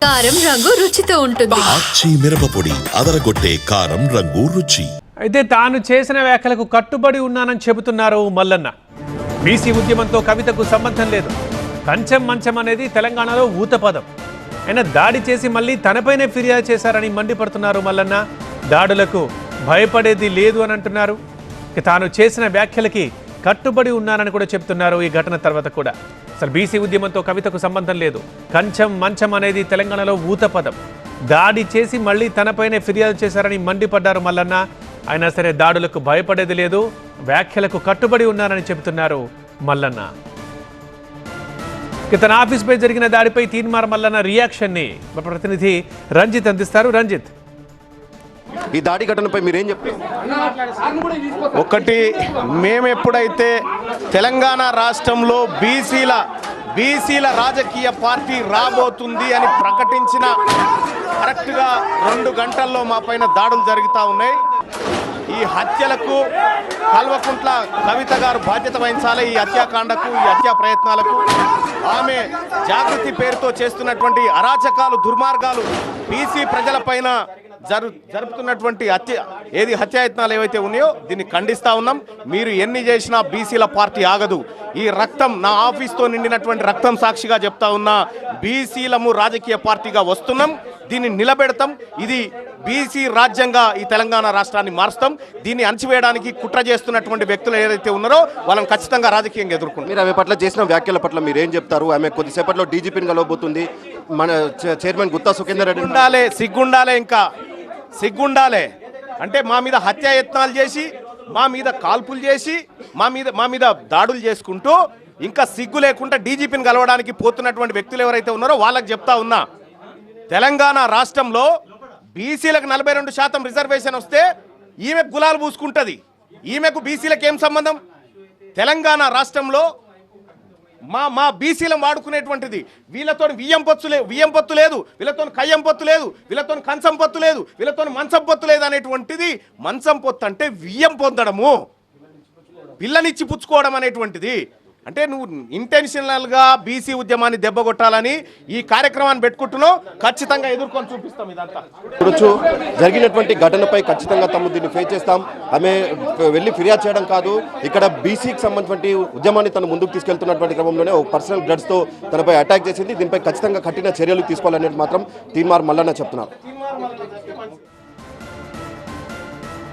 కారం రంగు రుచితో ఉంటుంది. ఆచి మిరపపొడి అదరగొట్టే కారం రంగు రుచి. అయితే తాను చేసిన వ్యాఖ్యలకు కట్టుబడి ఉన్నానని చెబుతున్నారు మల్లన్న. బీసీ ఉద్యమంతో కవితకు సంబంధం లేదు. కంచెం మంచం అనేది తెలంగాణలో ఊతపదం. ఆయన దాడి చేసి మళ్ళీ తనపైనే ఫిర్యాదు చేశారని మండిపడుతున్నారు మల్లన్న. దాడులకు భయపడేది లేదు అని అంటున్నారు. తాను చేసిన వ్యాఖ్యలకి కట్టుబడి ఉన్నానని కూడా చెప్తున్నారు. ఈ ఘటన తర్వాత కూడా అసలు బీసీ ఉద్యమంతో కవితకు సంబంధం లేదు. కంచం మంచం అనేది తెలంగాణలో ఊతపదం. దాడి చేసి మళ్ళీ తనపైనే ఫిర్యాదు చేశారని మండిపడ్డారు మల్లన్న. అయినా సరే దాడులకు భయపడేది లేదు, వ్యాఖ్యలకు కట్టుబడి ఉన్నారని చెబుతున్నారు మల్లన్న. తన ఆఫీస్పై జరిగిన దాడిపై తీన్మార్ మల్లన్న రియాక్షన్ని మా ప్రతినిధి రంజిత్ అందిస్తారు. రంజిత్, ఈ దాడి ఘటనపై మీరేం చెప్తారు? ఒకటి, మేము ఎప్పుడైతే తెలంగాణ రాష్ట్రంలో బీసీల రాజకీయ పార్టీ రాబోతుంది అని ప్రకటించిన కరెక్ట్గా 2 గంటల్లో మా పైన దాడులు జరుగుతూ ఉన్నాయి. ఈ హత్యలకు కల్వకుంట్ల కవిత గారు బాధ్యత వహించాలి. ఈ హత్యాకాండకు, ఈ హత్యా ప్రయత్నాలకు ఆమె జాగృతి పేరుతో చేస్తున్నటువంటి అరాచకాలు, దుర్మార్గాలు, బీసీ ప్రజలపైన జరుపుతున్నటువంటి హత్యాయత్నాలు ఏవైతే ఉన్నాయో దీన్ని ఖండిస్తూ ఉన్నాం. మీరు ఎన్ని చేసినా బీసీల పార్టీ ఆగదు. ఈ రక్తం, నా ఆఫీస్తో నిండినటువంటి రక్తం సాక్షిగా చెప్తా ఉన్నా, బీసీలము రాజకీయ పార్టీగా వస్తున్నాం. దీన్ని నిలబెడతాం. ఇది బీసీ రాజ్యంగా ఈ తెలంగాణ రాష్ట్రాన్ని మారుస్తాం. దీన్ని అణచివేయడానికి కుట్ర చేస్తున్నటువంటి వ్యక్తులు ఏదైతే ఉన్నారో వాళ్ళని ఖచ్చితంగా రాజకీయంగా ఎదుర్కొంటారు. మీరు ఆమె పట్ల చేసిన వ్యాఖ్యల పట్ల మీరేం చెప్తారు? ఆమె కొద్దిసేపట్లో డీజీపీని కలవబోతుంది. మన చైర్మన్ గుత్తా సుఖేందర్ రెడ్డి సిగ్గుండాలే అంటే మా మీద హత్యాయత్నాలు చేసి, మా మీద కాల్పులు చేసి, మా మీద దాడులు చేసుకుంటూ ఇంకా సిగ్గు లేకుండా డీజీపీని కలవడానికి పోతున్నటువంటి వ్యక్తులు ఎవరైతే ఉన్నారో వాళ్ళకి చెప్తా ఉన్నా, తెలంగాణ రాష్ట్రంలో బీసీలకు 42% రిజర్వేషన్ వస్తే ఈమెకు గులాలు పూసుకుంటుంది. ఈమెకు బీసీలకు ఏం సంబంధం? తెలంగాణ రాష్ట్రంలో మా బీసీలను వాడుకునేటువంటిది. వీళ్ళతో వియ్యం పొత్తు లేదు, వీళ్ళతో కయ్యం పొత్తు లేదు, వీళ్ళతో కంచం పొత్తు లేదు, వీళ్ళతో మంచం పొత్తు లేదు అనేటువంటిది. మంచం పొత్తు అంటే వియ్యం పొందడము, పిల్లనిచ్చి పుచ్చుకోవడం అనేటువంటిది. అంటే నువ్వు ఇంటెన్షనల్గా బీసీ ఉద్యమాన్ని దెబ్బగొట్టాలని ఈ కార్యక్రమాన్ని పెట్టుకుంటున్నావు. ఖచ్చితంగా ఎదుర్కొని చూపిస్తాం. ఇదంతా చూడొచ్చు. జరిగినటువంటి ఘటనపై ఖచ్చితంగా తమ దీన్ని ఫేస్ చేస్తాం. ఆమె వెళ్ళి ఫిర్యాదు చేయడం కాదు, ఇక్కడ బీసీకి సంబంధించినటువంటి ఉద్యమాన్ని తను ముందుకు తీసుకెళ్తున్నటువంటి క్రమంలోనే ఒక పర్సనల్ గ్రడ్స్తో తనపై అటాక్ చేసింది. దీనిపై ఖచ్చితంగా కఠిన చర్యలు తీసుకోవాలనేది మాత్రం తీన్మార్ మల్లన్న చెప్తున్నారు.